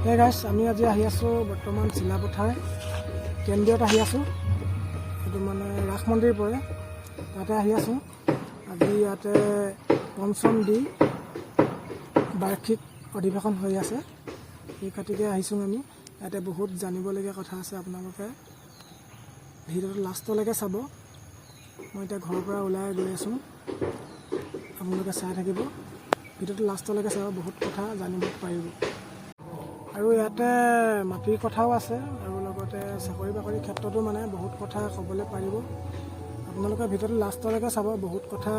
হে গাইছ, আমি আজি আহি আছোঁ বৰ্তমান চিলাপথাৰ কেন্দ্ৰীয়ত আহি আছোঁ। এইটো মানে ৰাস মন্দিৰ পৰে, তাতে আহি আছোঁ। আজি ইয়াতে পঞ্চম দি বাৰ্ষিক অধিৱেশন হৈ আছে, সেই খাতিকে আহিছোঁ আমি। ইয়াতে বহুত জানিবলগীয়া কথা আছে, আপোনালোকে ভিডিঅ'টো লাষ্টলৈকে চাব। মই এতিয়া ঘৰৰ পৰা ওলাই গৈ আছোঁ, আপোনালোকে চাই থাকিব। ভিডিঅ'টো লাষ্টলৈকে চাব, বহুত কথা জানিব পাৰিব। আৰু ইয়াতে মাটিৰ কথাও আছে, আৰু লগতে চাকৰি বাকৰিৰ ক্ষেত্ৰতো মানে বহুত কথা ক'বলৈ পাৰিব। আপোনালোকে ভিডিঅ'টো লাষ্টলৈকে চাব, বহুত কথা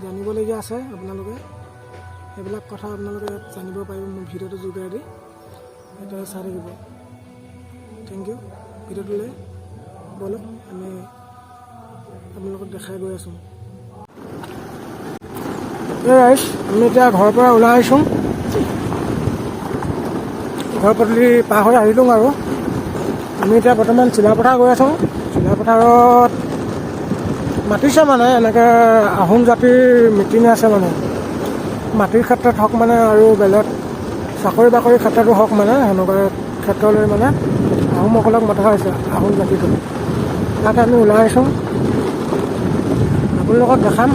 জানিবলগীয়া আছে। আপোনালোকে সেইবিলাক কথা আপোনালোকে ইয়াত জানিব পাৰিব মোৰ ভিডিঅ'টো যোগেদি। ইয়াতে চাই থাকিব। Thank U. ভিডিঅ'টোলৈ ব'লক, আমি আপোনালোকক দেখাই গৈ আছোঁ। আমি এতিয়া ঘৰৰ পৰা ওলাই আহিছোঁ, ঘৰ পদূলি পাৰ হৈ আহিলোঁ আৰু আমি এতিয়া বৰ্তমান চিলাপথাৰ গৈ আছোঁ। চিলাপথাৰত মাতিছে মানে এনেকৈ আহোম জাতিৰ মিটিং আছে মানে, মাটিৰ ক্ষেত্ৰত হওক মানে আৰু বেলেগ চাকৰি বাকৰিৰ ক্ষেত্ৰতো হওক মানে, সেনেকুৱা ক্ষেত্ৰলৈ মানে আহোমসকলক মতা হৈছে, আহোম জাতিটো। তাতে আমি ওলাই আহিছোঁ, আপোনালোকক দেখাম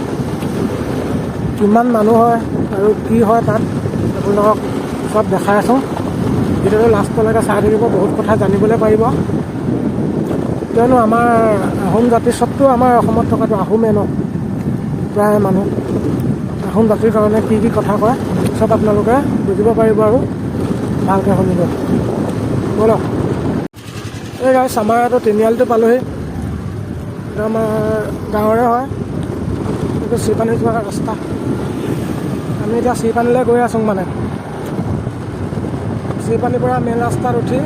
কিমান মানুহ হয় আৰু কি হয় তাত, আপোনালোকক চব দেখাই আছোঁ। ভিডিঅ'টো লাষ্টলৈকে চাই থাকিব, বহুত কথা জানিবলৈ পাৰিব। কিয়নো আমাৰ আহোম জাতি স্বত্বেও আমাৰ অসমত থকাটো আহোমে ন, প্ৰায় মানুহ আহোম জাতিৰ কাৰণে কি কি কথা কয় চব আপোনালোকে বুজিব পাৰিব আৰু ভালকৈ শুনিব। ব'লক। এই গাইছ, আমাৰ ইয়াতো তিনিআলিটো পালোহি। এইটো আমাৰ গাঁৱৰে হয়, এইটো চিপানী যোৱা ৰাস্তা। আমি এতিয়া চিপানীলৈ গৈ আছোঁ মানে, চিপানীৰ পৰা মেইন ৰাস্তাত উঠি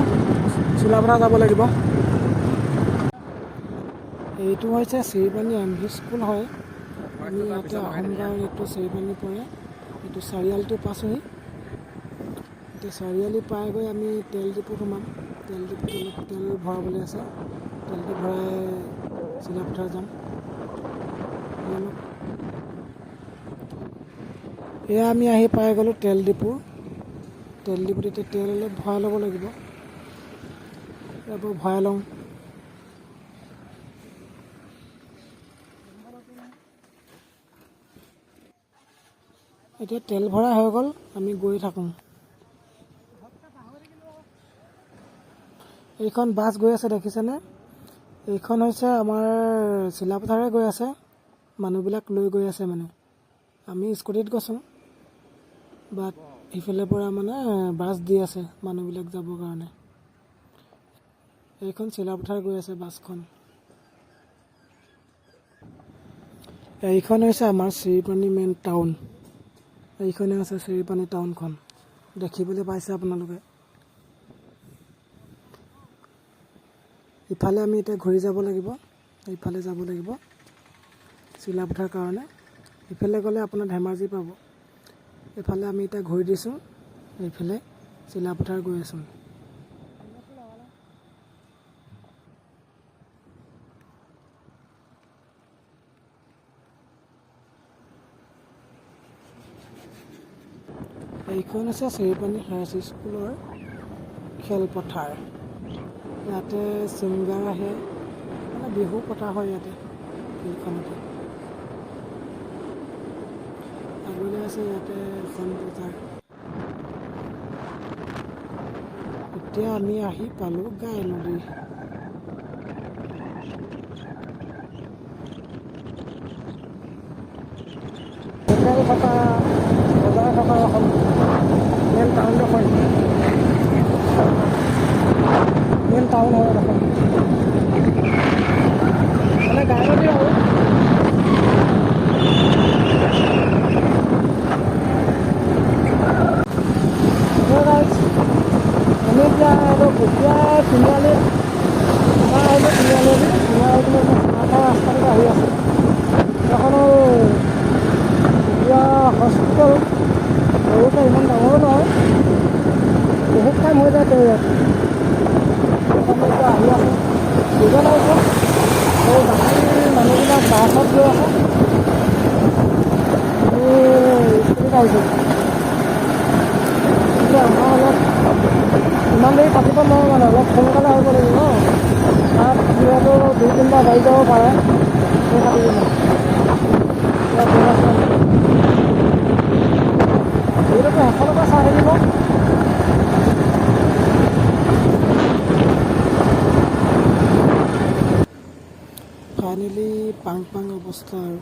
চিলাপথাৰ যাব লাগিব। এইটো হৈছে চিৰিপানী এম ভি স্কুল হয়। আমি ইয়াতে আহোম গাঁৱৰ এইটো চিৰিপানী পৰে। এইটো চাৰিআলিটো পাইছোঁহি। এতিয়া চাৰিআলি পাই গৈ আমি তেল ডিপুত সোমাম। তেল ডিপুত অলপ তেল ভৰাবলৈ আছে, তেলটো ভৰাই চিলাপথাৰ যাম। এয়া আমি আহি পাই গ'লোঁ তেল ডিপুৰ। তেল ডিপুত এতিয়া তেল অলপ ভৰাই ল'ব লাগিব, এইবোৰ ভৰাই লওঁ। এতিয়া তেল ভৰা হৈ গ'ল, আমি গৈ থাকোঁ। এইখন বাছ গৈ আছে দেখিছেনে? এইখন হৈছে আমাৰ চিলাপথাৰে গৈ আছে, মানুহবিলাক লৈ গৈ আছে মানে। আমি স্কুটিত গৈছোঁ, বাট ইফালৰ পৰা মানে বাছ দি আছে মানুহবিলাক যাবৰ কাৰণে। এইখন চিলাপথাৰ গৈ আছে বাছখন। এইখন হৈছে আমাৰ চিৰিপানী মেইন টাউন। এইখনে আছে চিৰিপানী টাউনখন, দেখিবলৈ পাইছে আপোনালোকে। ইফালে আমি এতিয়া ঘূৰি যাব লাগিব, ইফালে যাব লাগিব চিলাপথাৰ কাৰণে। ইফালে গ'লে আপোনাৰ ধেমাজি পাব। এইফালে আমি এতিয়া ঘূৰি দিছোঁ, এইফালে চিলাপথাৰ গৈ আছোঁ। এইখন আছে চিৰিপানী হায়াৰ স্কুলৰ খেলপথাৰ। ইয়াতে ছিংগাৰ আহে, মানে বিহু পতা হয় ইয়াতে ফিল্ডখনতে। আগলৈ আছে ইয়াতে এখন বজাৰ। এতিয়া আমি আহি পালোঁ গাই নদী। হোটেল থকা, বজাৰ থকা এখন মেইন টাউন এখন, মেইন টাউন হয় এখন, মানে গাই নদী আৰু। আমি এতিয়া এইটো কুকীয়া তিনিআলিত সোমাই আহিলোঁ। তিনিআলি সোমাই আহি কিনে চিলাপথাৰ ৰাস্তাটোত আহি আছোঁ। এখন কুকীয়া হস্পিটেল, সৰুকে ইমান ডাঙৰো নহয়, বহুত টাইম হৈ যায় তেওঁ ইয়াত। আমি এতিয়া আহি আছোঁ, দুজন আহিছোঁ আৰু বাকী মানুহবিলাক বাছত গৈ আছে, আমি স্কুটিত আহিছোঁ। কিন্তু আমাৰ অলপ মই মানে অলপ সোনকালে আহিব লাগিব ন, তাত যিহেতু 2-3টা বাজি যাব পাৰে সেই খাতিকে ভিডিঅ'টো শেষলৈকে চাই থাকিব। ফাইনেলি পাং অৱস্থা আৰু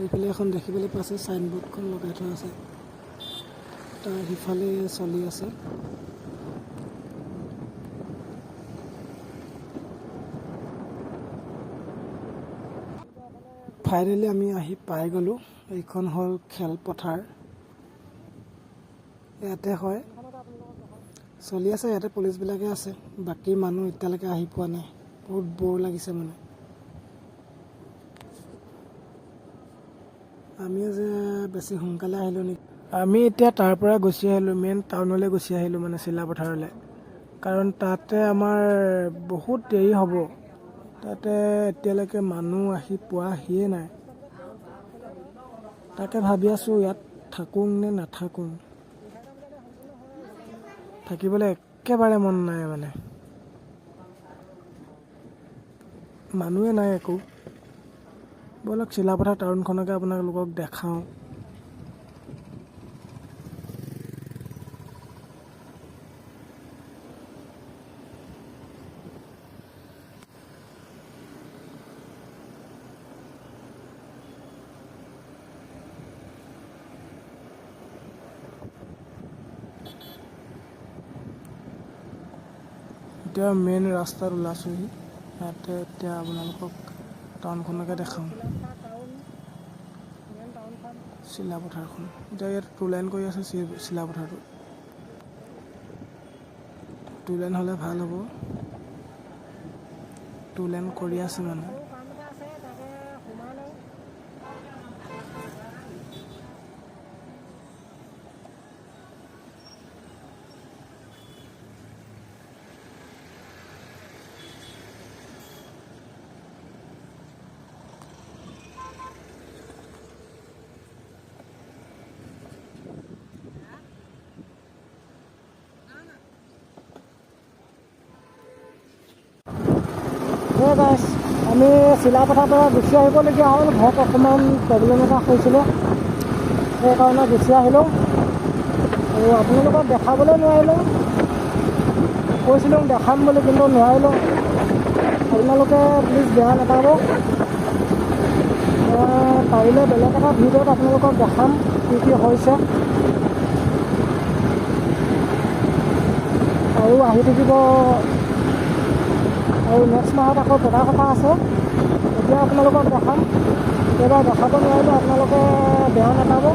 এইফালে এখন দেখিবলৈ পাইছে চাইনবোৰ্ডখন লগাই থোৱা আছে, তাৰ সিফালে চলি আছে। ফাইনেলি আমি আহি পাই গ'লোঁ। এইখন হ'ল খেলপথাৰ, ইয়াতে হয় চলি আছে, ইয়াতে পুলিচবিলাকে আছে, বাকী মানুহ এতিয়ালৈকে আহি পোৱা নাই। বহুত বৰ লাগিছে মানে। আমিও যে বেছি সোনকালে আহিলোঁ নেকি। আমি এতিয়া তাৰ পৰা গুচি আহিলোঁ, মেইন টাউনলৈ গুচি আহিলোঁ মানে চিলাপথাৰলৈ, কাৰণ তাতে আমাৰ বহুত দেৰি হ'ব। তাতে এতিয়ালৈকে মানুহ আহি পোৱাহিয়ে নাই। তাকে ভাবি আছোঁ ইয়াত থাকোঁ নে নাথাকোঁ। থাকিবলৈ একেবাৰে মন নাই মানে, মানুহে নাই একো। ব'লক চিলাপথাৰ টাউনখনকে আপোনালোকক দেখাওঁ। এতিয়া মেইন ৰাস্তাত ওলাইছোঁহি, ইয়াতে এতিয়া আপোনালোকক টাউনখনকে দেখাওঁ। চিলাপথাৰখন এতিয়া ইয়াত 2 লাইন কৰি আছে চিলাপথাৰটো। 2 লাইন হ'লে ভাল হ'ব, 2 লাইন কৰি আছে মানে। গাইছ, আমি চিলাপথাৰৰ পৰা গুচি আহিবলগীয়া হ'ল। ঘৰত অকণমান প্ৰব্লেম এটা হৈছিলে, সেইকাৰণে গুচি আহিলোঁ আৰু আপোনালোকক দেখাবলৈ নোৱাৰিলোঁ। কৈছিলোঁ দেখাম বুলি, কিন্তু নোৱাৰিলোঁ। আপোনালোকে প্লিজ বেয়া নাপাব। পাৰিলে বেলেগ এটা ভিডিঅ'ত আপোনালোকক দেখাম কি হৈছে, আৰু আহি থাকিব। আৰু নেক্সট মাহত আকৌ পতা কথা আছে, তেতিয়া আপোনালোকক দেখাম। কেতিয়াবা দেখাব নোৱাৰিলে আপোনালোকে বেয়া নাপাব।